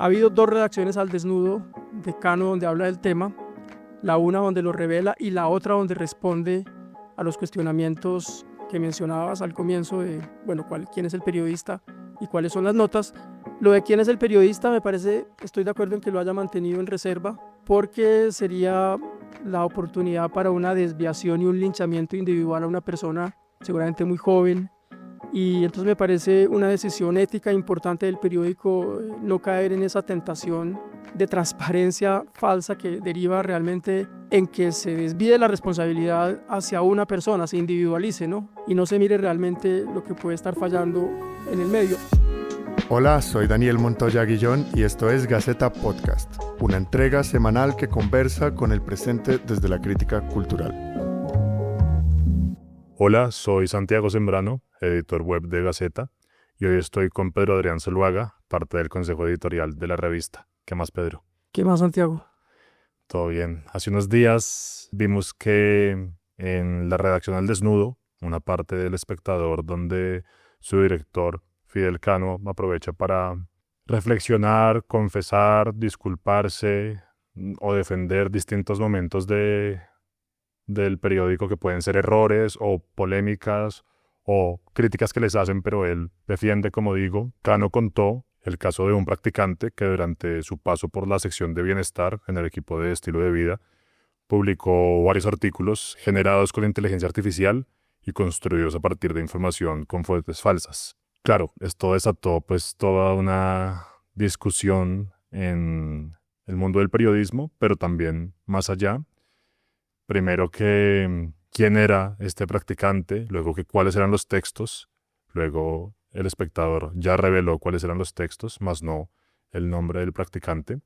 Ha habido dos redacciones al desnudo de Cano donde habla del tema, la una donde lo revela y la otra donde responde a los cuestionamientos que mencionabas al comienzo de, quién es el periodista y cuáles son las notas. Lo de quién es el periodista me parece, estoy de acuerdo en que lo haya mantenido en reserva, porque sería la oportunidad para una desviación y un linchamiento individual a una persona seguramente muy joven. Y entonces me parece una decisión ética importante del periódico no caer en esa tentación de transparencia falsa que deriva realmente en que se desvíe la responsabilidad hacia una persona, se individualice, ¿no? Y no se mire realmente lo que puede estar fallando en el medio. Hola, soy Daniel Montoya Guillón y esto es Gaceta Podcast, una entrega semanal que conversa con el presente desde la crítica cultural. Hola, soy Santiago Sembrano, editor web de Gaceta, y hoy estoy con Pedro Adrián Zuluaga, parte del consejo editorial de la revista. ¿Qué más, Pedro? ¿Qué más, Santiago? Todo bien. Hace unos días vimos que en la redacción al desnudo, una parte del Espectador donde su director, Fidel Cano, aprovecha para reflexionar, confesar, disculparse o defender distintos momentos del periódico que pueden ser errores o polémicas o críticas que les hacen, pero él defiende, como digo. Cano contó el caso de un practicante que durante su paso por la sección de bienestar en el equipo de estilo de vida publicó varios artículos generados con inteligencia artificial y construidos a partir de información con fuentes falsas. Claro, esto desató pues toda una discusión en el mundo del periodismo, pero también más allá. Primero que quién era este practicante, luego que cuáles eran los textos, luego el Espectador ya reveló cuáles eran los textos, más no el nombre del practicante.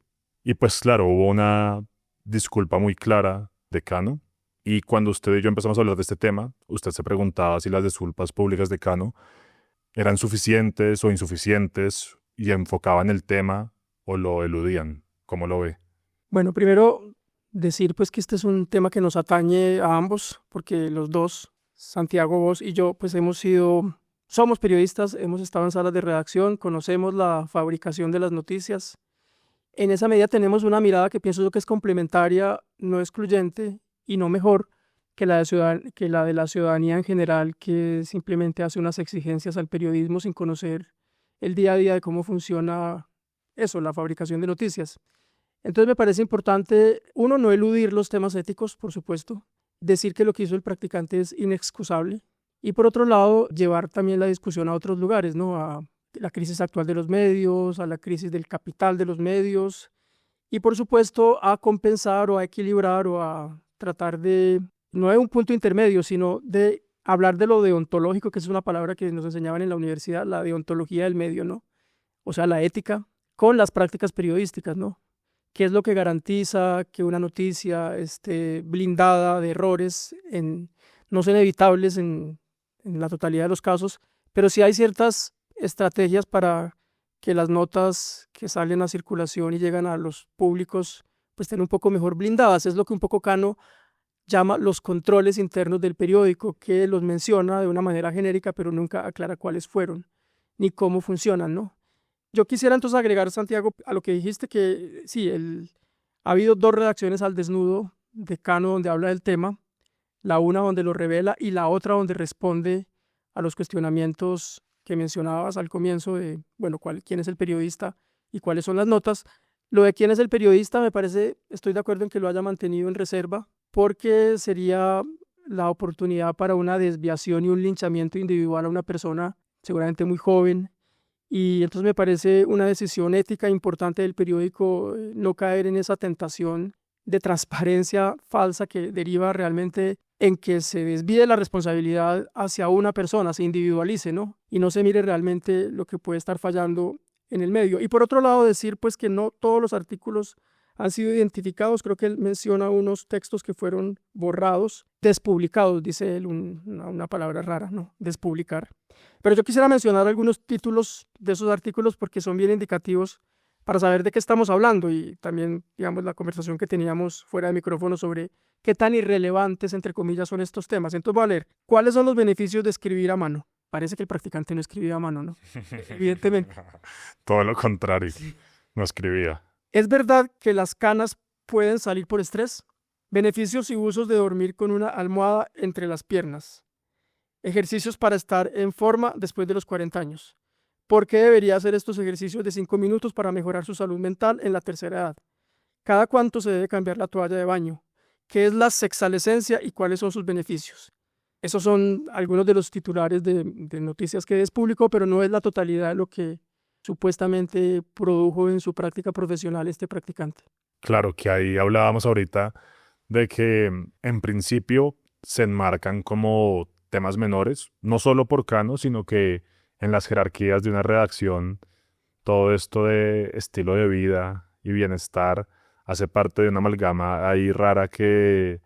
Y pues claro, hubo una disculpa muy clara de Cano, y cuando usted y yo empezamos a hablar de este tema, usted se preguntaba si las disculpas públicas de Cano eran suficientes o insuficientes y enfocaban el tema o lo eludían. ¿Cómo lo ve? Bueno, primero decir pues que este es un tema que nos atañe a ambos, porque los dos, Santiago, vos y yo, pues somos periodistas, hemos estado en salas de redacción, conocemos la fabricación de las noticias. En esa medida tenemos una mirada que pienso yo que es complementaria, no excluyente y no mejor que la de la ciudadanía en general, que simplemente hace unas exigencias al periodismo sin conocer el día a día de cómo funciona eso, la fabricación de noticias. Entonces me parece importante, uno, no eludir los temas éticos, por supuesto, decir que lo que hizo el practicante es inexcusable, y por otro lado, llevar también la discusión a otros lugares, ¿no? A la crisis actual de los medios, a la crisis del capital de los medios, y por supuesto a compensar o a equilibrar o a tratar de, no de un punto intermedio, sino de hablar de lo deontológico, que es una palabra que nos enseñaban en la universidad, la deontología del medio, ¿no? O sea, la ética con las prácticas periodísticas, ¿no? ¿Qué es lo que garantiza que una noticia esté blindada de errores? No son evitables en la totalidad de los casos, pero sí hay ciertas estrategias para que las notas que salen a circulación y llegan a los públicos pues estén un poco mejor blindadas. Es lo que un poco Cano llama los controles internos del periódico, que los menciona de una manera genérica, pero nunca aclara cuáles fueron ni cómo funcionan, ¿no? Yo quisiera entonces agregar, Santiago, a lo que dijiste, que sí, ha habido dos redacciones al desnudo de Cano donde habla del tema, la una donde lo revela y la otra donde responde a los cuestionamientos que mencionabas al comienzo de, quién es el periodista y cuáles son las notas. Lo de quién es el periodista me parece, estoy de acuerdo en que lo haya mantenido en reserva, porque sería la oportunidad para una desviación y un linchamiento individual a una persona seguramente muy joven. Y entonces me parece una decisión ética importante del periódico no caer en esa tentación de transparencia falsa que deriva realmente en que se desvíe la responsabilidad hacia una persona, se individualice, ¿no? Y no se mire realmente lo que puede estar fallando en el medio. Y por otro lado, decir pues que no todos los artículos han sido identificados. Creo que él menciona unos textos que fueron borrados, despublicados, dice él, una palabra rara, ¿no? Despublicar. Pero yo quisiera mencionar algunos títulos de esos artículos porque son bien indicativos para saber de qué estamos hablando, y también, digamos, la conversación que teníamos fuera de micrófono sobre qué tan irrelevantes, entre comillas, son estos temas. Entonces voy a leer. ¿Cuáles son los beneficios de escribir a mano? Parece que el practicante no escribía a mano, ¿no? Evidentemente. Todo lo contrario. No escribía. ¿Es verdad que las canas pueden salir por estrés? Beneficios y usos de dormir con una almohada entre las piernas. Ejercicios para estar en forma después de los 40 años. ¿Por qué debería hacer estos ejercicios de 5 minutos para mejorar su salud mental en la tercera edad? ¿Cada cuánto se debe cambiar la toalla de baño? ¿Qué es la sexalescencia y cuáles son sus beneficios? Esos son algunos de los titulares de noticias que es público, pero no es la totalidad de lo que supuestamente produjo en su práctica profesional este practicante. Claro que ahí hablábamos ahorita de que en principio se enmarcan como temas menores, no solo por Cano, sino que en las jerarquías de una redacción, todo esto de estilo de vida y bienestar hace parte de una amalgama ahí rara que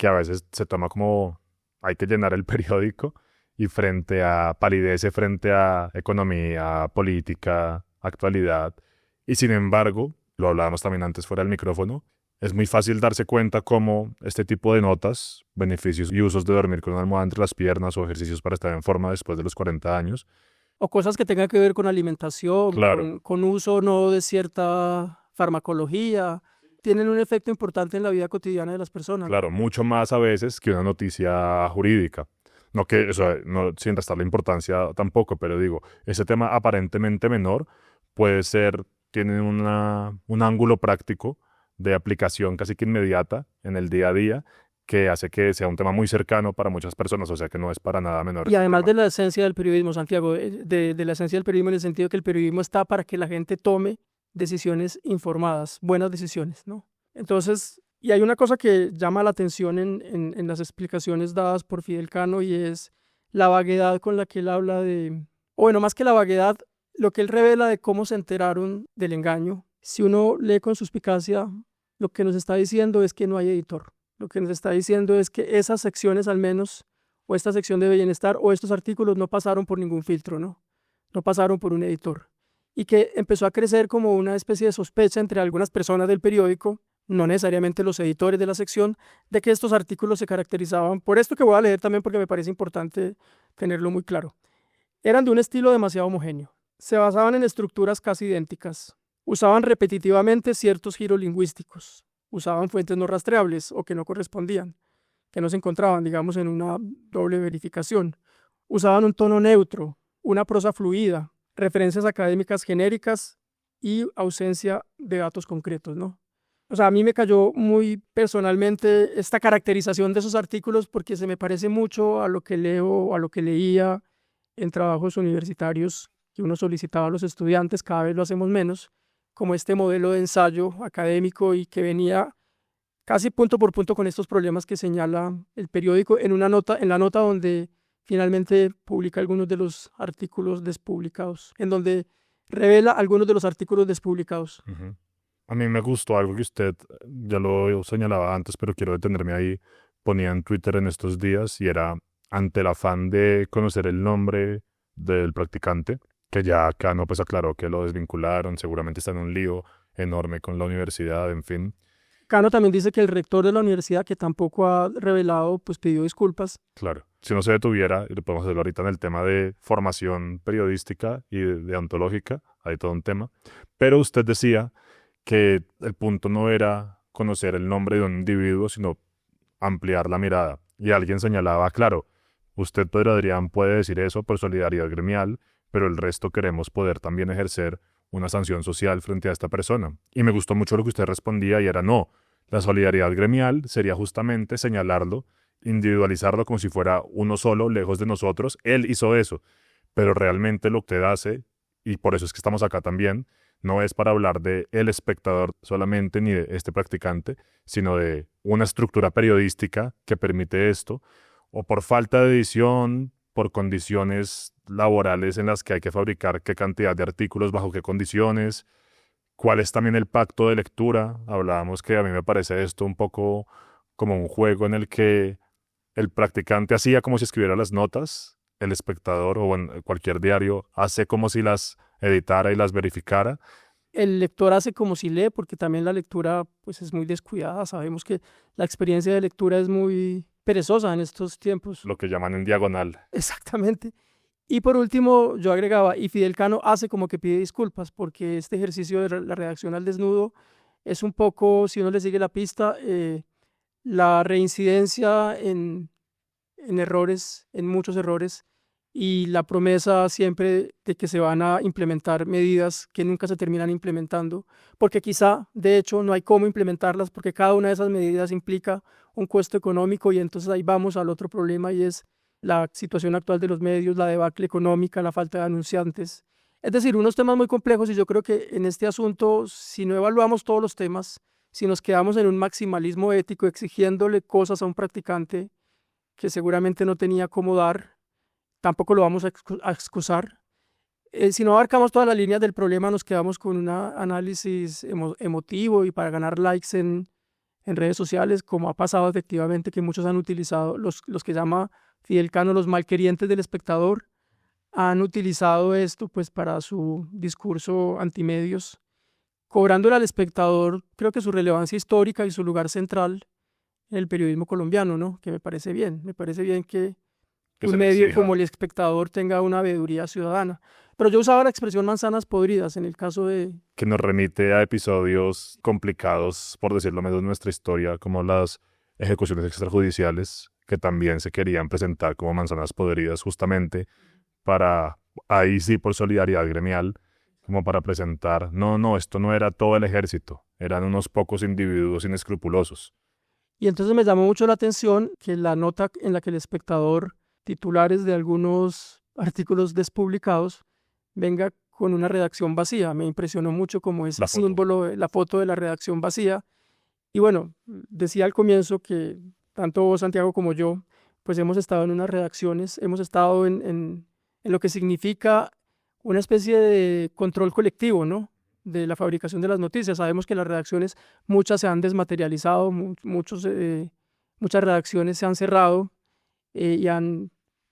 a veces se toma como hay que llenar el periódico y frente a palidece, frente a economía, política, actualidad. Y sin embargo, lo hablábamos también antes fuera del micrófono, es muy fácil darse cuenta cómo este tipo de notas, beneficios y usos de dormir con una almohada entre las piernas o ejercicios para estar en forma después de los 40 años. O cosas que tengan que ver con alimentación, Claro. con uso no de cierta farmacología, tienen un efecto importante en la vida cotidiana de las personas. Claro, mucho más a veces que una noticia jurídica. No que, o sea, no sin restar la importancia tampoco, pero digo, ese tema aparentemente menor puede ser, tiene un ángulo práctico de aplicación casi que inmediata en el día a día que hace que sea un tema muy cercano para muchas personas, o sea que no es para nada menor. Y además de la esencia del periodismo, Santiago, de la esencia del periodismo en el sentido que el periodismo está para que la gente tome decisiones informadas, buenas decisiones, ¿no? Entonces, y hay una cosa que llama la atención en las explicaciones dadas por Fidel Cano y es la vaguedad con la que él habla de, o bueno, más que la vaguedad, lo que él revela de cómo se enteraron del engaño. Si uno lee con suspicacia, lo que nos está diciendo es que no hay editor. Lo que nos está diciendo es que esas secciones al menos, o esta sección de bienestar, o estos artículos no pasaron por ningún filtro, ¿no? No pasaron por un editor. Y que empezó a crecer como una especie de sospecha entre algunas personas del periódico, no necesariamente los editores de la sección, de que estos artículos se caracterizaban por esto que voy a leer también porque me parece importante tenerlo muy claro. Eran de un estilo demasiado homogéneo. Se basaban en estructuras casi idénticas. Usaban repetitivamente ciertos giros lingüísticos. Usaban fuentes no rastreables o que no correspondían, que no se encontraban, digamos, en una doble verificación. Usaban un tono neutro, una prosa fluida, referencias académicas genéricas y ausencia de datos concretos, ¿no? O sea, a mí me cayó muy personalmente esta caracterización de esos artículos porque se me parece mucho a lo que leo, a lo que leía en trabajos universitarios que uno solicitaba a los estudiantes, cada vez lo hacemos menos, como este modelo de ensayo académico y que venía casi punto por punto con estos problemas que señala el periódico en la nota donde finalmente publica algunos de los artículos despublicados, en donde revela algunos de los artículos despublicados. Uh-huh. A mí me gustó algo que usted ya lo señalaba antes, pero quiero detenerme ahí. Ponía en Twitter en estos días y era ante el afán de conocer el nombre del practicante, que ya acá no pues aclaró que lo desvincularon, seguramente está en un lío enorme con la universidad, en fin. Cano también dice que el rector de la universidad, que tampoco ha revelado, pues pidió disculpas. Claro, si no se detuviera, y lo podemos hacerlo ahorita en el tema de formación periodística y de ontológica, hay todo un tema, pero usted decía que el punto no era conocer el nombre de un individuo, sino ampliar la mirada. Y alguien señalaba, claro, usted, Pedro Adrián, puede decir eso por solidaridad gremial, pero el resto queremos poder también ejercer una sanción social frente a esta persona. Y me gustó mucho lo que usted respondía y era no, la solidaridad gremial sería justamente señalarlo, individualizarlo como si fuera uno solo, lejos de nosotros. Él hizo eso, pero realmente lo que usted hace, y por eso es que estamos acá también, no es para hablar de el espectador solamente ni de este practicante, sino de una estructura periodística que permite esto, o por falta de edición, por condiciones laborales en las que hay que fabricar qué cantidad de artículos, bajo qué condiciones, cuál es también el pacto de lectura. Hablábamos que a mí me parece esto un poco como un juego en el que el practicante hacía como si escribiera las notas, el espectador o en cualquier diario hace como si las editara y las verificara. El lector hace como si lee, porque también la lectura pues es muy descuidada. Sabemos que la experiencia de lectura es muy perezosa en estos tiempos. Lo que llaman en diagonal. Exactamente. Y por último, yo agregaba, y Fidel Cano hace como que pide disculpas, porque este ejercicio de la redacción al desnudo es un poco, si uno le sigue la pista, la reincidencia en errores, en muchos errores, y la promesa siempre de que se van a implementar medidas que nunca se terminan implementando, porque quizá, de hecho, no hay cómo implementarlas, porque cada una de esas medidas implica un costo económico, y entonces ahí vamos al otro problema, y es la situación actual de los medios, la debacle económica, la falta de anunciantes. Es decir, unos temas muy complejos, y yo creo que en este asunto, si no evaluamos todos los temas, si nos quedamos en un maximalismo ético exigiéndole cosas a un practicante que seguramente no tenía cómo dar, tampoco lo vamos a excusar. Si no abarcamos todas las líneas del problema, nos quedamos con un análisis emotivo y para ganar likes en redes sociales, como ha pasado efectivamente, que muchos han utilizado, los que llama Fidel Cano los malquerientes del espectador, han utilizado esto pues para su discurso antimedios, cobrándole al espectador, creo que su relevancia histórica y su lugar central en el periodismo colombiano, ¿no? Que me parece bien que un medio como El Espectador tenga una veeduría ciudadana. Pero yo usaba la expresión manzanas podridas en el caso de... Que nos remite a episodios complicados, por decirlo menos, de nuestra historia, como las ejecuciones extrajudiciales, que también se querían presentar como manzanas podridas justamente para, ahí sí por solidaridad gremial, como para presentar, no, esto no era todo el ejército, eran unos pocos individuos inescrupulosos. Y entonces me llamó mucho la atención que la nota en la que El Espectador, titulares de algunos artículos despublicados, venga con una redacción vacía. Me impresionó mucho como ese símbolo, la foto de la redacción vacía. Y bueno, decía al comienzo que tanto vos, Santiago, como yo, pues hemos estado en unas redacciones, hemos estado en lo que significa una especie de control colectivo, ¿no? De la fabricación de las noticias. Sabemos que las redacciones, muchas se han desmaterializado, muchas redacciones se han cerrado y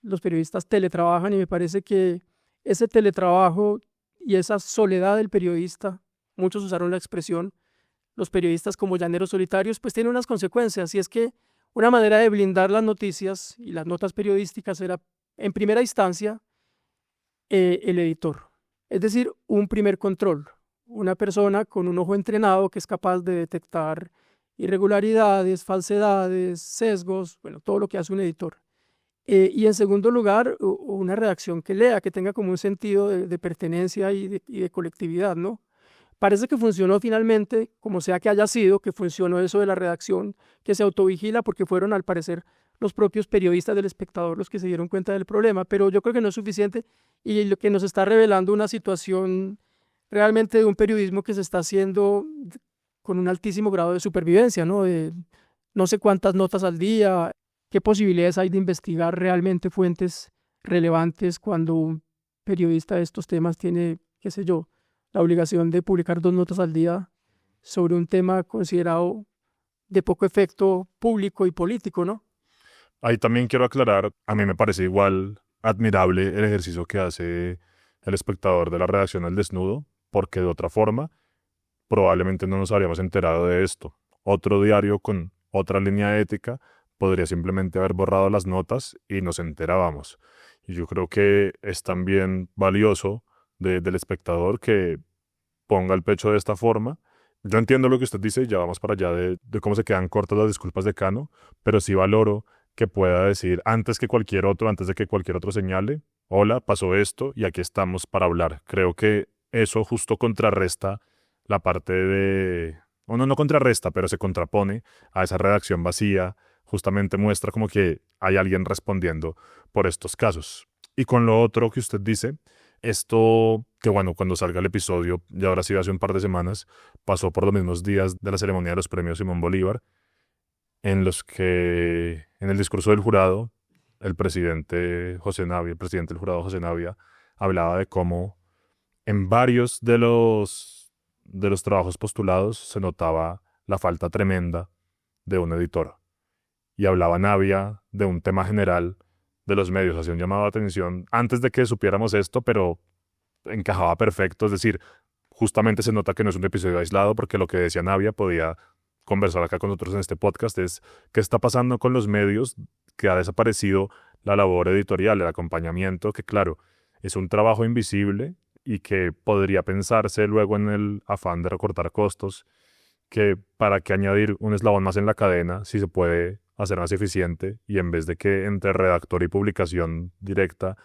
los periodistas teletrabajan, y me parece que ese teletrabajo y esa soledad del periodista, muchos usaron la expresión, los periodistas como llaneros solitarios, pues tiene unas consecuencias, y es que una manera de blindar las noticias y las notas periodísticas era, en primera instancia, el editor. Es decir, un primer control, una persona con un ojo entrenado que es capaz de detectar irregularidades, falsedades, sesgos, bueno, todo lo que hace un editor. Y en segundo lugar, una redacción que lea, que tenga como un sentido de pertenencia y de colectividad, ¿no? Parece que funcionó finalmente, como sea que haya sido, que funcionó eso de la redacción, que se autovigila, porque fueron al parecer los propios periodistas del Espectador los que se dieron cuenta del problema, pero yo creo que no es suficiente, y lo que nos está revelando una situación realmente de un periodismo que se está haciendo con un altísimo grado de supervivencia, ¿no? De no sé cuántas notas al día, qué posibilidades hay de investigar realmente fuentes relevantes cuando un periodista de estos temas tiene, qué sé yo, la obligación de publicar 2 notas al día sobre un tema considerado de poco efecto público y político, ¿no? Ahí también quiero aclarar, a mí me parece igual admirable el ejercicio que hace El Espectador de la redacción al desnudo, porque de otra forma probablemente no nos habríamos enterado de esto. Otro diario con otra línea ética podría simplemente haber borrado las notas y nos enterábamos. Y yo creo que es también valioso del Espectador que ponga el pecho de esta forma. Yo entiendo lo que usted dice, ya vamos para allá de cómo se quedan cortas las disculpas de Cano, pero sí valoro que pueda decir antes que cualquier otro, antes de que cualquier otro señale, hola, pasó esto y aquí estamos para hablar. Creo que eso justo contrarresta la parte de... o no contrarresta, pero se contrapone a esa redacción vacía, justamente muestra como que hay alguien respondiendo por estos casos. Y con lo otro que usted dice, esto que bueno, cuando salga el episodio, ya ahora sí hace un par de semanas, pasó por los mismos días de la ceremonia de los premios Simón Bolívar, en los que en el discurso del jurado, el presidente del jurado José Navia, hablaba de cómo en varios de los trabajos postulados se notaba la falta tremenda de un editor. Y hablaba Navia de un tema general de los medios, hacía un llamado de atención antes de que supiéramos esto, pero encajaba perfecto, es decir, justamente se nota que no es un episodio aislado, porque lo que decía Navia podía conversar acá con nosotros en este podcast es qué está pasando con los medios, que ha desaparecido la labor editorial, el acompañamiento, que claro, es un trabajo invisible y que podría pensarse luego en el afán de recortar costos, que para qué añadir un eslabón más en la cadena si se puede hacer más eficiente y en vez de que entre redactor y publicación directa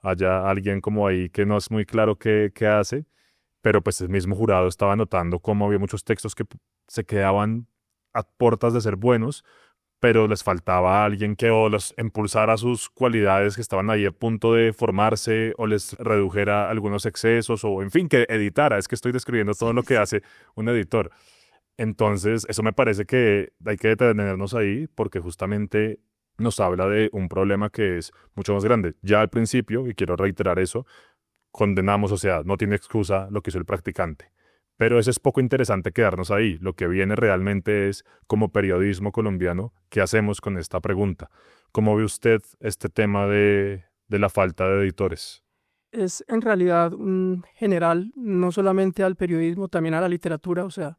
haya alguien como ahí que no es muy claro qué hace, pero pues el mismo jurado estaba notando cómo había muchos textos que se quedaban a puertas de ser buenos, pero les faltaba alguien que o los impulsara sus cualidades que estaban ahí a punto de formarse o les redujera algunos excesos o en fin, que editara. Es que estoy describiendo todo lo que hace un editor. Entonces, eso me parece que hay que detenernos ahí porque justamente nos habla de un problema que es mucho más grande. Ya al principio, y quiero reiterar eso, condenamos, o sea, no tiene excusa lo que hizo el practicante. Pero eso es poco interesante quedarnos ahí. Lo que viene realmente es, como periodismo colombiano, ¿qué hacemos con esta pregunta? ¿Cómo ve usted este tema de la falta de editores? Es en realidad un general, no solamente al periodismo, también a la literatura, o sea,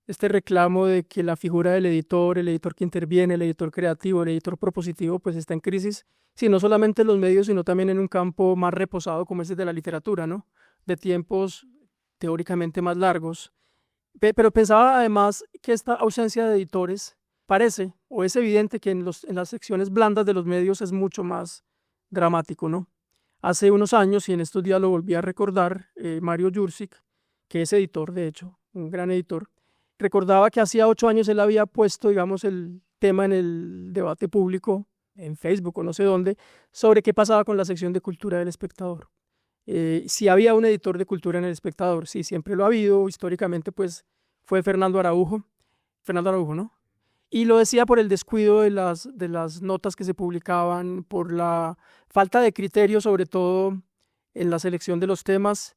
este reclamo de que la figura del editor, el editor que interviene, el editor creativo, el editor propositivo, pues está en crisis, sí, no solamente en los medios, sino también en un campo más reposado como es el de la literatura, ¿no? De tiempos teóricamente más largos. Pero pensaba además que esta ausencia de editores parece o es evidente que en las secciones blandas de los medios es mucho más dramático, ¿no? Hace unos años, y en estos días lo volví a recordar, Mario Jursic, que es editor, de hecho, un gran editor, recordaba que hacía 8 años él había puesto, digamos, el tema en el debate público, en Facebook o no sé dónde, sobre qué pasaba con la sección de cultura del Espectador. Si había un editor de cultura en el Espectador, sí, siempre lo ha habido, históricamente pues fue Fernando Araujo, ¿no? Y lo decía por el descuido de las notas que se publicaban, por la falta de criterio, sobre todo en la selección de los temas.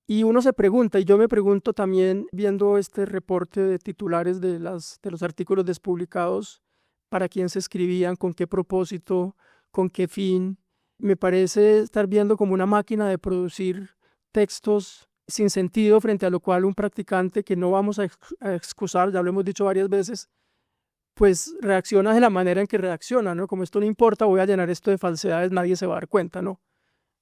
Y uno se pregunta, y yo me pregunto también, viendo este reporte de titulares de los artículos despublicados, para quién se escribían, con qué propósito, con qué fin. Me parece estar viendo como una máquina de producir textos sin sentido, frente a lo cual un practicante, que no vamos a excusar, ya lo hemos dicho varias veces, pues reacciona de la manera en que reacciona, ¿no? Como esto no importa, voy a llenar esto de falsedades, nadie se va a dar cuenta, ¿no?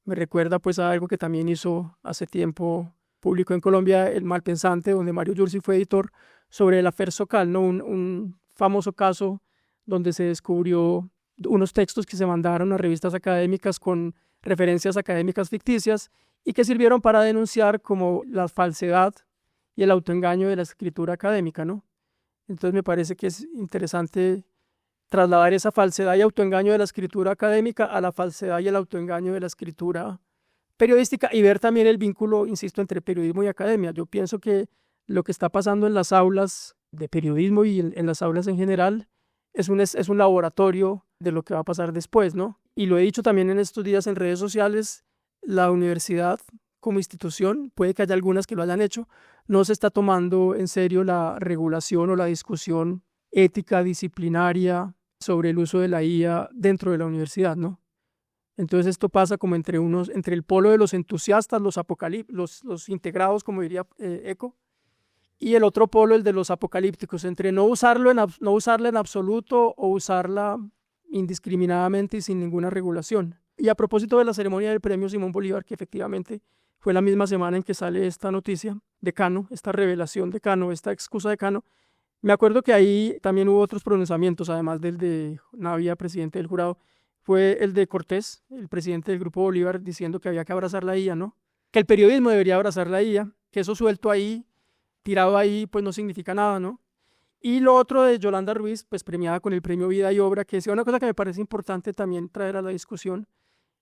Me recuerda pues a algo que también hizo hace tiempo, publicó en Colombia El Malpensante, donde Mario Yursi fue editor, sobre el Affaire Sokal, ¿no? Un famoso caso donde se descubrió unos textos que se mandaron a revistas académicas con referencias académicas ficticias y que sirvieron para denunciar como la falsedad y el autoengaño de la escritura académica, ¿no? Entonces me parece que es interesante trasladar esa falsedad y autoengaño de la escritura académica a la falsedad y el autoengaño de la escritura periodística y ver también el vínculo, insisto, entre periodismo y academia. Yo pienso que lo que está pasando en las aulas de periodismo y en las aulas en general es un laboratorio de lo que va a pasar después, ¿no? Y lo he dicho también en estos días en redes sociales, la universidad como institución, puede que haya algunas que lo hayan hecho, no se está tomando en serio la regulación o la discusión ética, disciplinaria sobre el uso de la IA dentro de la universidad, ¿no? Entonces esto pasa como entre el polo de los entusiastas, los integrados, como diría Eco, y el otro polo, el de los apocalípticos, entre no usarla en absoluto o usarla indiscriminadamente y sin ninguna regulación. Y a propósito de la ceremonia del premio Simón Bolívar, que efectivamente fue la misma semana en que sale esta noticia de Cano, esta revelación de Cano, esta excusa de Cano, me acuerdo que ahí también hubo otros pronunciamientos, además del de Navia, presidente del jurado, fue el de Cortés, el presidente del Grupo Bolívar, diciendo que había que abrazar la IA, ¿no? Que el periodismo debería abrazar la IA, que eso suelto ahí, tirado ahí, pues no significa nada, ¿no? Y lo otro de Yolanda Ruiz, pues premiada con el premio Vida y Obra, que decía una cosa que me parece importante también traer a la discusión,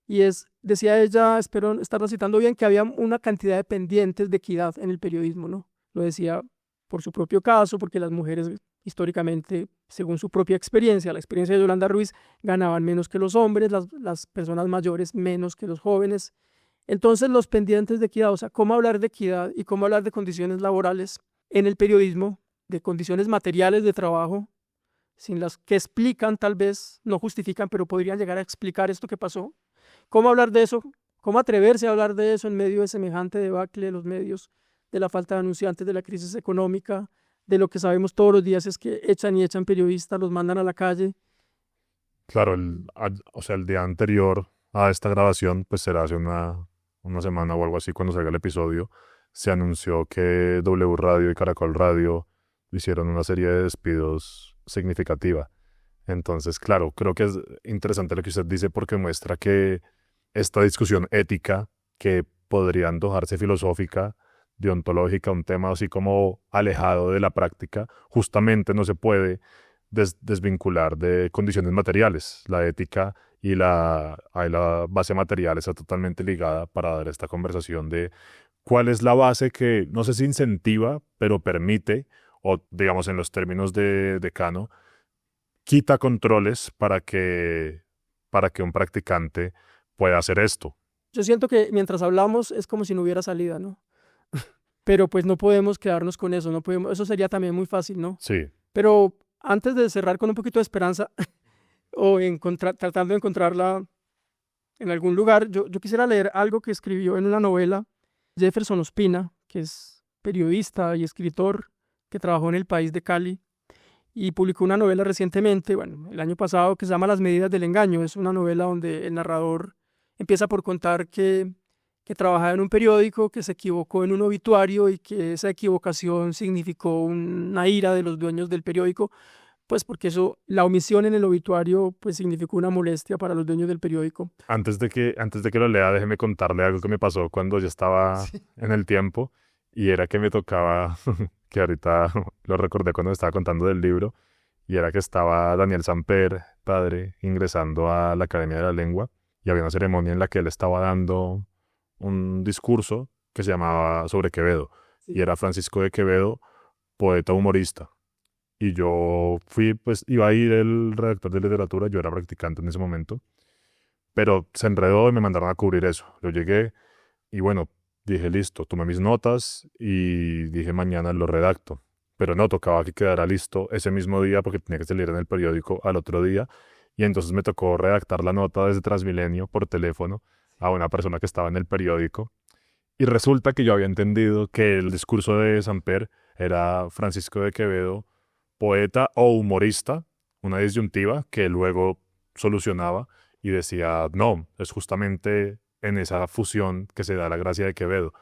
y decía ella, espero estarla citando bien, que había una cantidad de pendientes de equidad en el periodismo, ¿no? Lo decía por su propio caso, porque las mujeres históricamente, según su propia experiencia, la experiencia de Yolanda Ruiz, ganaban menos que los hombres, las personas mayores menos que los jóvenes. Entonces los pendientes de equidad, o sea, cómo hablar de equidad y cómo hablar de condiciones laborales en el periodismo, de condiciones materiales de trabajo, sin las que explican, tal vez no justifican, pero podrían llegar a explicar esto que pasó. ¿Cómo hablar de eso? ¿Cómo atreverse a hablar de eso en medio de semejante debacle de los medios, de la falta de anunciantes, de la crisis económica, de lo que sabemos todos los días es que echan y echan periodistas, los mandan a la calle? Claro, o sea, el día anterior a esta grabación, pues será hace una semana o algo así cuando salga el episodio, se anunció que W Radio y Caracol Radio hicieron una serie de despidos significativa. Entonces, claro, creo que es interesante lo que usted dice porque muestra que esta discusión ética, que podría antojarse filosófica, deontológica, un tema así como alejado de la práctica, justamente no se puede desvincular de condiciones materiales. La ética y la base material está totalmente ligada para dar esta conversación de cuál es la base que no sé si incentiva, pero permite, o digamos en los términos de Kano, quita controles para que un practicante pueda hacer esto. Yo siento que mientras hablamos es como si no hubiera salida, ¿no? Pero pues no podemos quedarnos con eso, no podemos, eso sería también muy fácil, ¿no? Sí, Pero antes de cerrar con un poquito de esperanza o tratando de encontrarla en algún lugar, yo quisiera leer algo que escribió en una novela Jefferson Ospina, que es periodista y escritor que trabajó en El País de Cali y publicó una novela recientemente, bueno, el año pasado, que se llama Las medidas del engaño. Es una novela donde el narrador empieza por contar que trabajaba en un periódico, que se equivocó en un obituario y que esa equivocación significó una ira de los dueños del periódico, pues porque eso, la omisión en el obituario, pues significó una molestia para los dueños del periódico. antes de que lo lea, déjeme contarle algo que me pasó cuando yo estaba en el tiempo, y era que me tocaba, que ahorita lo recordé cuando estaba contando del libro, y era que estaba Daniel Samper, padre, ingresando a la Academia de la Lengua, y había una ceremonia en la que él estaba dando un discurso que se llamaba sobre Quevedo, y era Francisco de Quevedo, poeta humorista. Y yo fui, pues iba a ir el redactor de literatura, yo era practicante en ese momento, pero se enredó y me mandaron a cubrir eso. Yo llegué y bueno, dije listo, tomé mis notas y dije mañana lo redacto. Pero no, tocaba que quedara listo ese mismo día porque tenía que salir en el periódico al otro día. Y entonces me tocó redactar la nota desde Transmilenio por teléfono a una persona que estaba en el periódico. Y resulta que yo había entendido que el discurso de Samper era Francisco de Quevedo, poeta o humorista, una disyuntiva que luego solucionaba y decía, no, es justamente en esa fusión que se da la gracia de Quevedo.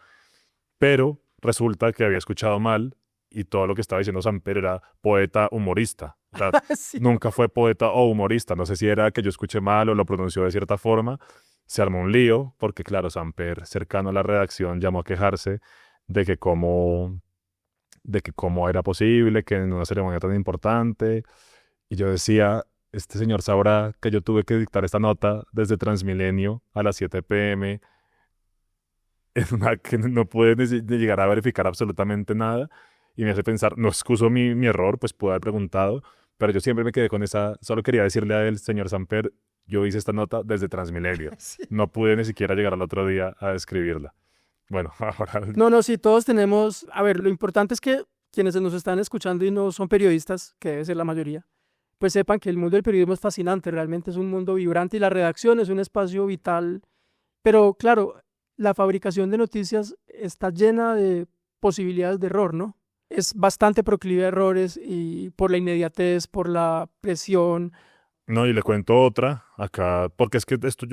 Pero resulta que había escuchado mal y todo lo que estaba diciendo Samper era poeta humorista. O sea, Sí. nunca fue poeta o humorista. No sé si era que yo escuché mal o lo pronunció de cierta forma. Se armó un lío porque, claro, Samper, cercano a la redacción, llamó a quejarse de que cómo era posible que en una ceremonia tan importante. Y yo decía, este señor sabrá que yo tuve que dictar esta nota desde Transmilenio a las 7 p.m., en una que no pude ni llegar a verificar absolutamente nada. Y me hace pensar, no excuso mi error, pues pude haber preguntado, pero yo siempre me quedé con esa, solo quería decirle a él, señor Samper, yo hice esta nota desde Transmilenio. Sí. No pude ni siquiera llegar al otro día a escribirla. Bueno, ahora... No, sí, todos tenemos, a ver, lo importante es que quienes nos están escuchando y no son periodistas, que debe ser la mayoría, pues sepan que el mundo del periodismo es fascinante, realmente es un mundo vibrante y la redacción es un espacio vital, pero claro, la fabricación de noticias está llena de posibilidades de error, ¿no? Es bastante proclive a errores y por la inmediatez, por la presión. No, y le cuento otra acá, porque es que esto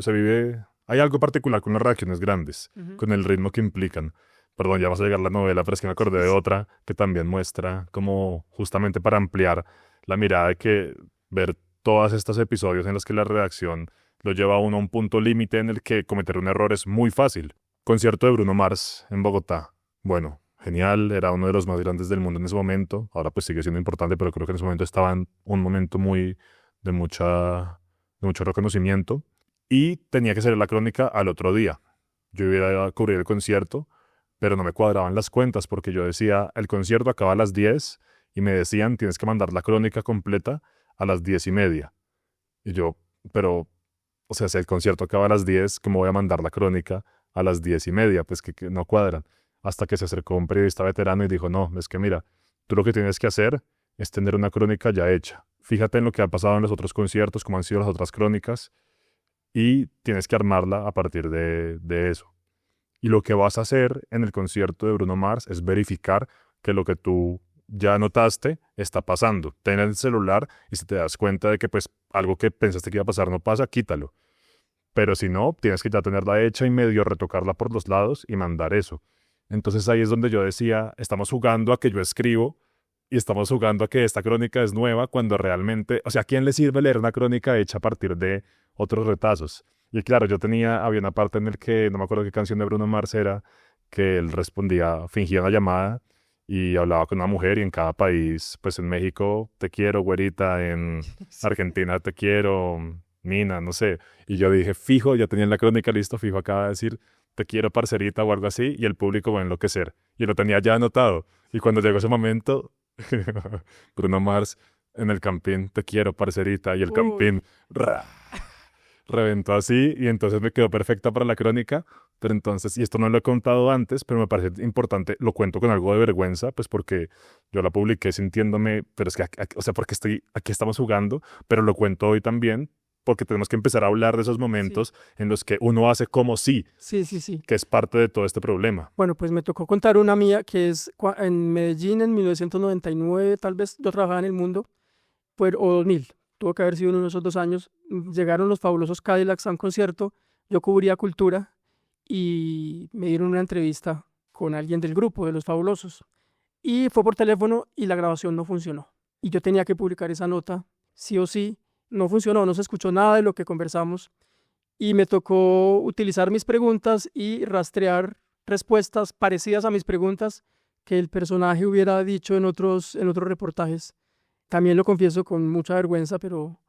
se vive... Hay algo particular con las reacciones grandes, con el ritmo que implican. Perdón, ya vas a llegar la novela, pero es que me acordé de otra que también muestra como justamente para ampliar la mirada de que ver todos estos episodios en los que la redacción lo lleva a uno a un punto límite en el que cometer un error es muy fácil. Concierto de Bruno Mars en Bogotá. Bueno, genial, era uno de los más grandes del mundo en ese momento. Ahora pues sigue siendo importante, pero creo que en ese momento estaba en un momento muy de mucho reconocimiento. Y tenía que hacer la crónica al otro día. Yo iba a cubrir el concierto, pero no me cuadraban las cuentas porque yo decía, el concierto acaba a las 10 y me decían, tienes que mandar la crónica completa a las 10:30. Y yo, pero, o sea, si el concierto acaba a las 10, ¿cómo voy a mandar la crónica a las 10:30? Pues que no cuadran. Hasta que se acercó un periodista veterano y dijo, no, es que mira, tú lo que tienes que hacer es tener una crónica ya hecha. Fíjate en lo que ha pasado en los otros conciertos, cómo han sido las otras crónicas, y tienes que armarla a partir de eso. Y lo que vas a hacer en el concierto de Bruno Mars es verificar que lo que tú ya notaste está pasando. Ten el celular y si te das cuenta de que pues algo que pensaste que iba a pasar no pasa, quítalo. Pero si no, tienes que ya tenerla hecha y medio retocarla por los lados y mandar eso. Entonces ahí es donde yo decía, estamos jugando a que yo escribo y estamos jugando a que esta crónica es nueva cuando realmente, o sea, ¿a quién le sirve leer una crónica hecha a partir de otros retazos? Y claro, había una parte en la que, no me acuerdo qué canción de Bruno Mars era, que él respondía, fingía una llamada y hablaba con una mujer y en cada país, pues en México, te quiero, güerita, en Argentina, te quiero, mina, no sé. Y yo dije, fijo, ya tenía en la crónica listo, fijo, acaba de decir, te quiero, parcerita, o algo así, y el público va a enloquecer. Y lo tenía ya anotado. Y cuando llegó ese momento, Bruno Mars en el Campín, te quiero, parcerita, y el Campín reventó así, y entonces me quedó perfecta para la crónica. Pero entonces, y esto no lo he contado antes, pero me parece importante, lo cuento con algo de vergüenza, pues porque yo la publiqué sintiéndome, pero es que, o sea, porque aquí estamos jugando, pero lo cuento hoy también, porque tenemos que empezar a hablar de esos momentos en los que uno hace como sí, que es parte de todo este problema. Bueno, pues me tocó contar una mía que es en Medellín en 1999, tal vez yo trabajaba en El Mundo, o 2000, tuvo que haber sido uno de esos 2 años, llegaron los Fabulosos Cadillacs a un concierto, yo cubría cultura y me dieron una entrevista con alguien del grupo de los Fabulosos y fue por teléfono y la grabación no funcionó y yo tenía que publicar esa nota, sí o sí. No funcionó, no se escuchó nada de lo que conversamos y me tocó utilizar mis preguntas y rastrear respuestas parecidas a mis preguntas que el personaje hubiera dicho en otros reportajes. También lo confieso con mucha vergüenza, pero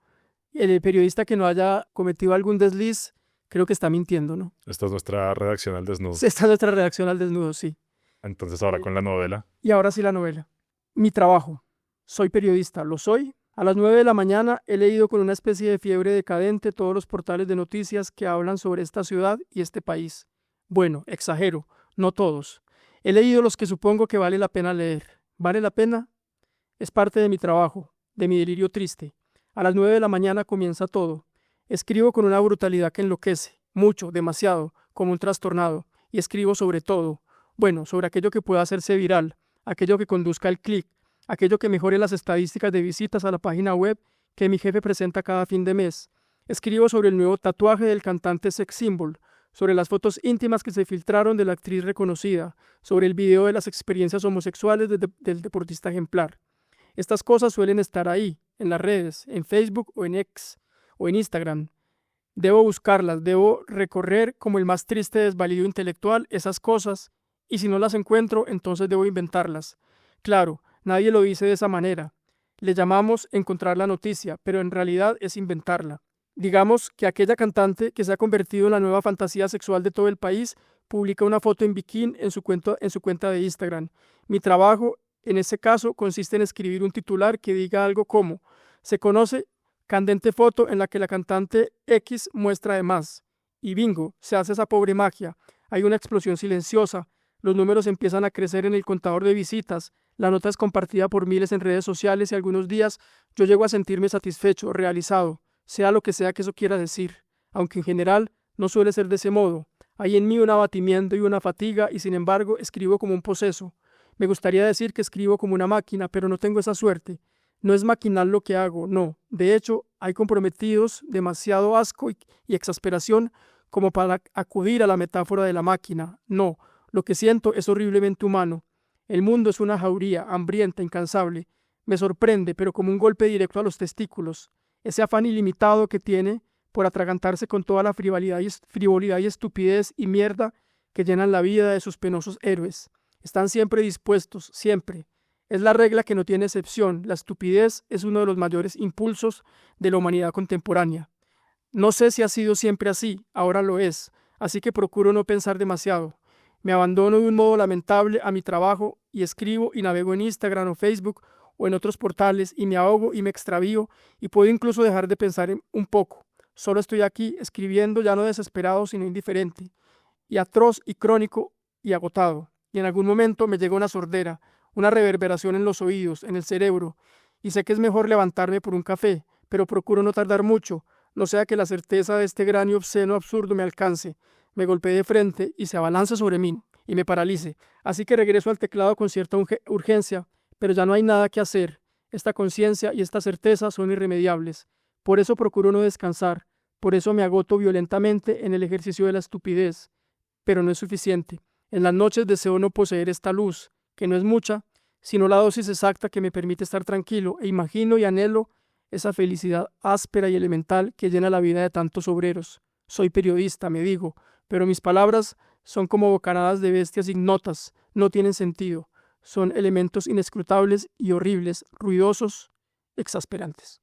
el periodista que no haya cometido algún desliz creo que está mintiendo, ¿no? Esta es nuestra redacción al desnudo. Esta es nuestra redacción al desnudo, sí. Entonces ahora con la novela. Y ahora sí la novela. Mi trabajo. Soy periodista, lo soy. A las 9 de la mañana he leído con una especie de fiebre decadente todos los portales de noticias que hablan sobre esta ciudad y este país. Bueno, exagero, no todos. He leído los que supongo que vale la pena leer. ¿Vale la pena? Es parte de mi trabajo, de mi delirio triste. A las 9 de la mañana comienza todo. Escribo con una brutalidad que enloquece, mucho, demasiado, como un trastornado, y escribo sobre todo. Bueno, sobre aquello que pueda hacerse viral, aquello que conduzca al clic, aquello que mejore las estadísticas de visitas a la página web que mi jefe presenta cada fin de mes. Escribo sobre el nuevo tatuaje del cantante Sex Symbol, sobre las fotos íntimas que se filtraron de la actriz reconocida, sobre el video de las experiencias homosexuales del deportista ejemplar. Estas cosas suelen estar ahí, en las redes, en Facebook o en X o en Instagram. Debo buscarlas, debo recorrer como el más triste desvalido intelectual esas cosas, y si no las encuentro, entonces debo inventarlas. Claro, nadie lo dice de esa manera. Le llamamos encontrar la noticia, pero en realidad es inventarla. Digamos que aquella cantante que se ha convertido en la nueva fantasía sexual de todo el país publica una foto en bikini en su cuenta de Instagram. Mi trabajo, en ese caso, consiste en escribir un titular que diga algo como: se conoce candente foto en la que la cantante X muestra de más. Y bingo, se hace esa pobre magia. Hay una explosión silenciosa. Los números empiezan a crecer en el contador de visitas. La nota es compartida por miles en redes sociales y algunos días yo llego a sentirme satisfecho, realizado, sea lo que sea que eso quiera decir, aunque en general no suele ser de ese modo. Hay en mí un abatimiento y una fatiga y sin embargo escribo como un poseso. Me gustaría decir que escribo como una máquina, pero no tengo esa suerte. No es maquinal lo que hago, no. De hecho, hay comprometidos demasiado asco y exasperación como para acudir a la metáfora de la máquina. No, lo que siento es horriblemente humano. El mundo es una jauría, hambrienta, incansable. Me sorprende, pero como un golpe directo a los testículos. Ese afán ilimitado que tiene por atragantarse con toda la frivolidad y estupidez y mierda que llenan la vida de sus penosos héroes. Están siempre dispuestos, siempre. Es la regla que no tiene excepción. La estupidez es uno de los mayores impulsos de la humanidad contemporánea. No sé si ha sido siempre así, ahora lo es, así que procuro no pensar demasiado. Me abandono de un modo lamentable a mi trabajo y escribo y navego en Instagram o Facebook o en otros portales y me ahogo y me extravío y puedo incluso dejar de pensar un poco. Solo estoy aquí escribiendo, ya no desesperado sino indiferente, y atroz y crónico y agotado. Y en algún momento me llega una sordera, una reverberación en los oídos, en el cerebro, y sé que es mejor levantarme por un café, pero procuro no tardar mucho, no sea que la certeza de este gran y obsceno absurdo me alcance, me golpee de frente y se abalance sobre mí y me paralice. Así que regreso al teclado con cierta urgencia, pero ya no hay nada que hacer. Esta conciencia y esta certeza son irremediables. Por eso procuro no descansar, por eso me agoto violentamente en el ejercicio de la estupidez, pero no es suficiente. En las noches deseo no poseer esta luz, que no es mucha, sino la dosis exacta que me permite estar tranquilo, e imagino y anhelo esa felicidad áspera y elemental que llena la vida de tantos obreros. Soy periodista, me digo, pero mis palabras son como bocanadas de bestias ignotas, no tienen sentido, son elementos inescrutables y horribles, ruidosos, exasperantes.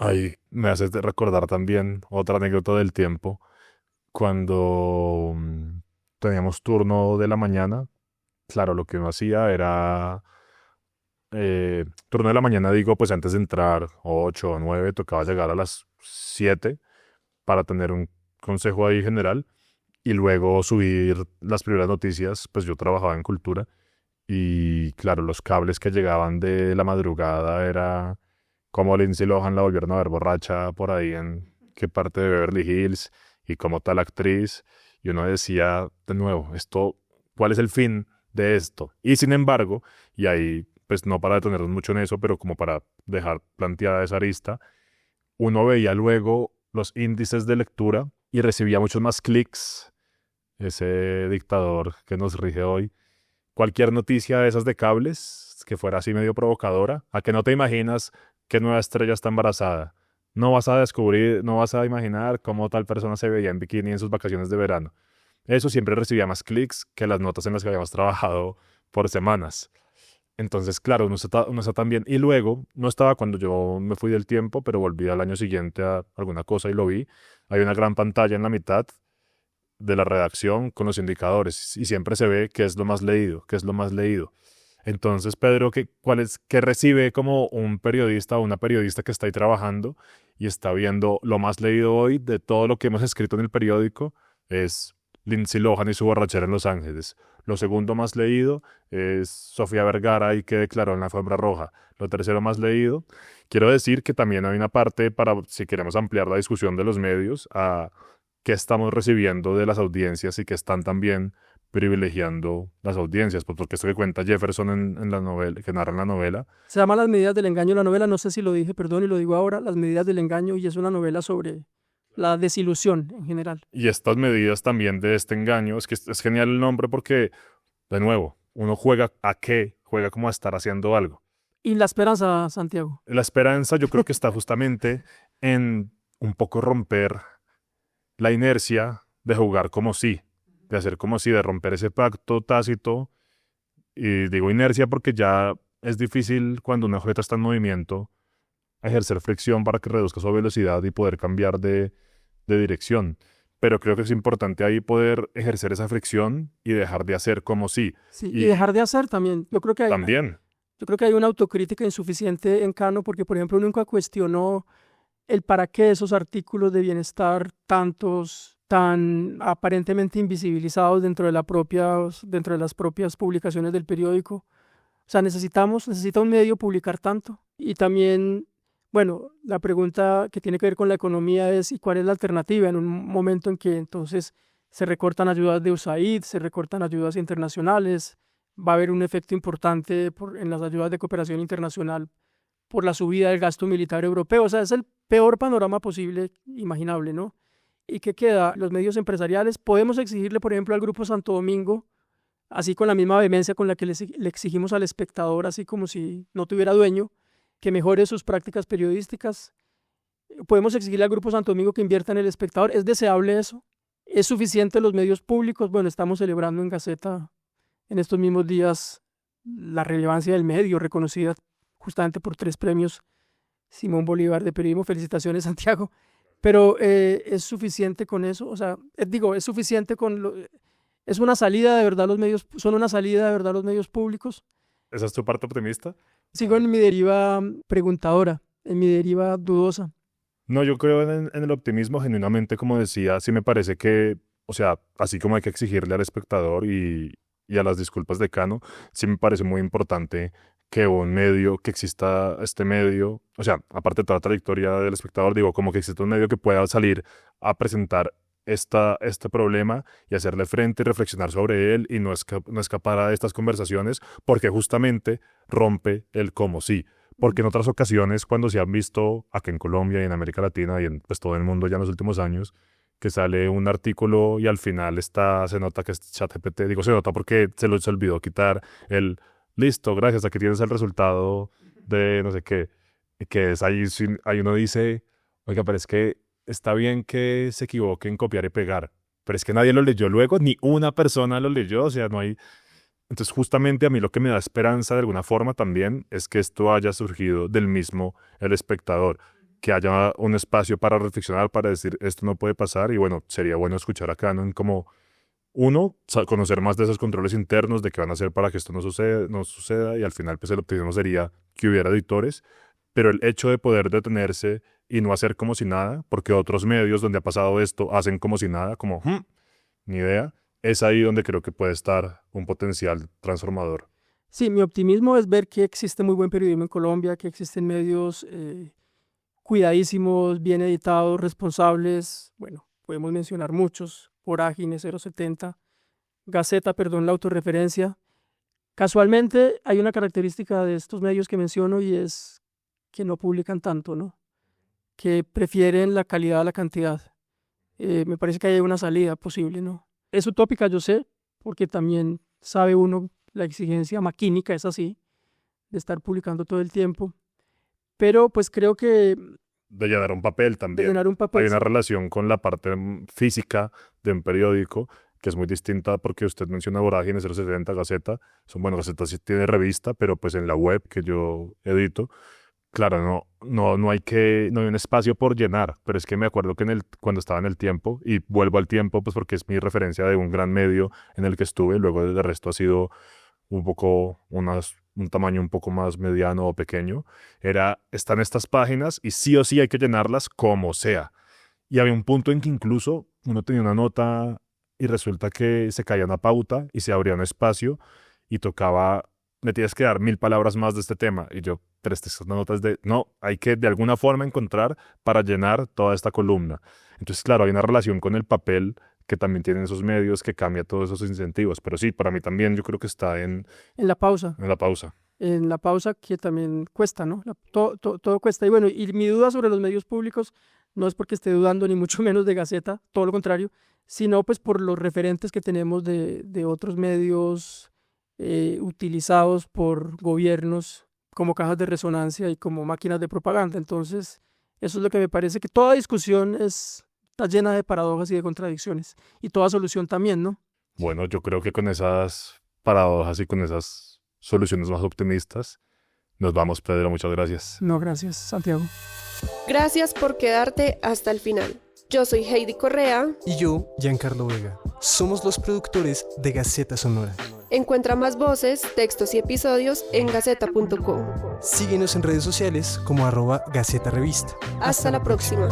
Ahí me hace recordar también otra anécdota del tiempo, cuando teníamos turno de la mañana. Claro, lo que uno hacía era, turno de la mañana digo, pues antes de entrar, 8 o 9, tocaba llegar a las 7 para tener un consejo ahí general y luego subir las primeras noticias. Pues yo trabajaba en cultura y claro, los cables que llegaban de la madrugada era como Lindsay Lohan la volvieron a ver borracha por ahí en qué parte de Beverly Hills y como tal actriz. Y uno decía, de nuevo, ¿cuál es el fin de esto? Y sin embargo, y ahí pues no para detenernos mucho en eso, pero como para dejar planteada esa arista, uno veía luego los índices de lectura y recibía muchos más clics, ese dictador que nos rige hoy. Cualquier noticia de esas de cables que fuera así medio provocadora, a que no te imaginas qué nueva estrella está embarazada. No vas a descubrir, no vas a imaginar cómo tal persona se veía en bikini en sus vacaciones de verano. Eso siempre recibía más clics que las notas en las que habíamos trabajado por semanas. Entonces, claro, uno está tan bien. Y luego, no estaba cuando yo me fui del tiempo, pero volví al año siguiente a alguna cosa y lo vi. Hay una gran pantalla en la mitad de la redacción con los indicadores y siempre se ve qué es lo más leído, qué es lo más leído. Entonces, Pedro, ¿qué recibe como un periodista o una periodista que está ahí trabajando y está viendo lo más leído hoy de todo lo que hemos escrito en el periódico? Es Lindsay Lohan y su borrachera en Los Ángeles. Lo segundo más leído es Sofía Vergara y que declaró en la alfombra roja. Lo tercero más leído. Quiero decir que también hay una parte para, si queremos ampliar la discusión de los medios, a qué estamos recibiendo de las audiencias y que están también privilegiando las audiencias, pues porque esto que cuenta Jefferson en la novela, que narra en la novela. Se llama Las medidas del engaño la novela, no sé si lo dije, perdón, y lo digo ahora, Las medidas del engaño, y es una novela sobre la desilusión en general. Y estas medidas también de este engaño, es que es genial el nombre porque, de nuevo, uno juega a qué, juega como a estar haciendo algo. Y la esperanza, Santiago. La esperanza yo creo que está justamente en un poco romper la inercia de jugar como sí, de hacer como si, de romper ese pacto tácito. Y digo inercia porque ya es difícil cuando un objeto está en movimiento ejercer fricción para que reduzca su velocidad y poder cambiar de dirección. Pero creo que es importante ahí poder ejercer esa fricción y dejar de hacer como si. Sí, y dejar de hacer también. Yo creo que hay una autocrítica insuficiente en Cano porque, por ejemplo, nunca cuestionó el para qué de esos artículos de bienestar tan aparentemente invisibilizados dentro de las propias publicaciones del periódico. O sea, necesita un medio publicar tanto. Y también, bueno, la pregunta que tiene que ver con la economía es ¿y cuál es la alternativa en un momento en que entonces se recortan ayudas de USAID, se recortan ayudas internacionales? Va a haber un efecto importante en las ayudas de cooperación internacional por la subida del gasto militar europeo. O sea, es el peor panorama posible, imaginable, ¿no? ¿Y qué queda? Los medios empresariales, podemos exigirle, por ejemplo, al Grupo Santo Domingo, así con la misma vehemencia con la que le exigimos al Espectador, así como si no tuviera dueño, que mejore sus prácticas periodísticas. Podemos exigirle al Grupo Santo Domingo que invierta en el Espectador. ¿Es deseable eso? ¿Es suficiente los medios públicos? Bueno, estamos celebrando en Gaceta en estos mismos días la relevancia del medio, reconocida justamente por 3 premios Simón Bolívar de periodismo. Felicitaciones, Santiago. Pero ¿es suficiente con eso? O sea, ¿es suficiente es una salida de verdad los medios, son una salida de verdad los medios públicos? ¿Esa es tu parte optimista? Sigo en mi deriva preguntadora, en mi deriva dudosa. No, yo creo en el optimismo genuinamente, como decía, sí me parece que, o sea, así como hay que exigirle al espectador y a las disculpas de Cano, sí me parece muy importante que que exista este medio, o sea, aparte de toda la trayectoria del espectador, digo, como que exista un medio que pueda salir a presentar este problema y hacerle frente y reflexionar sobre él y no escapar a estas conversaciones porque justamente rompe el como sí. porque en otras ocasiones cuando se han visto acá en Colombia y en América Latina y en pues, todo el mundo ya en los últimos años, que sale un artículo y al final se nota que es ChatGPT, digo se nota porque se olvidó quitar el listo, gracias, aquí tienes el resultado de no sé qué, que es ahí uno dice, oiga, pero es que está bien que se equivoque en copiar y pegar, pero es que nadie lo leyó luego, ni una persona lo leyó, o sea, no hay... Entonces justamente a mí lo que me da esperanza de alguna forma también es que esto haya surgido del mismo el espectador, que haya un espacio para reflexionar, para decir esto no puede pasar y bueno, sería bueno escuchar acá, ¿no? En como uno, conocer más de esos controles internos, de qué van a hacer para que esto no suceda y al final pues el optimismo sería que hubiera editores, pero el hecho de poder detenerse y no hacer como si nada, porque otros medios donde ha pasado esto hacen como si nada, como ni idea, es ahí donde creo que puede estar un potencial transformador. Sí, mi optimismo es ver que existe muy buen periodismo en Colombia, que existen medios cuidadísimos, bien editados, responsables. Bueno, podemos mencionar muchos: Vorágine, 070, Gaceta, perdón la autorreferencia. Casualmente hay una característica de estos medios que menciono y es que no publican tanto, ¿no? Que prefieren la calidad a la cantidad. Me parece que hay una salida posible, ¿no? Es utópica, yo sé, porque también sabe uno la exigencia maquínica, es así, de estar publicando todo el tiempo. Pero pues creo que... De llenar un papel también. De llenar un papel. Hay una relación con la parte física de un periódico que es muy distinta porque usted menciona Vorágine, 070, Gaceta. Gaceta sí tiene revista, pero pues en la web que yo edito, claro, no hay un espacio por llenar, pero es que me acuerdo que cuando estaba en El Tiempo, y vuelvo al Tiempo pues porque es mi referencia de un gran medio en el que estuve, luego el resto ha sido un tamaño un poco más mediano o pequeño, están estas páginas y sí o sí hay que llenarlas como sea. Y había un punto en que incluso uno tenía una nota y resulta que se caía una pauta y se abría un espacio y me tienes que dar 1000 palabras más de este tema. Y yo, pero estas notas hay que de alguna forma encontrar para llenar toda esta columna. Entonces, claro, hay una relación con el papel que también tienen esos medios que cambia todos esos incentivos. Pero sí, para mí también yo creo que está en la pausa. En la pausa. En la pausa que también cuesta, ¿no? Todo cuesta. Y bueno, y mi duda sobre los medios públicos no es porque esté dudando ni mucho menos de Gaceta, todo lo contrario, sino pues por los referentes que tenemos de otros medios utilizados por gobiernos como cajas de resonancia y como máquinas de propaganda. Entonces, eso es lo que me parece, que toda discusión está llena de paradojas y de contradicciones, y toda solución también, ¿no? Bueno, yo creo que con esas paradojas y con esas soluciones más optimistas nos vamos, Pedro. Muchas gracias. No, gracias, Santiago. Gracias por quedarte hasta el final. Yo soy Heidi Correa. Y yo, Giancarlo Vega. Somos los productores de Gaceta Sonora. Encuentra más voces, textos y episodios en gaceta.co. Síguenos en redes sociales como @Gaceta Revista. Hasta la próxima.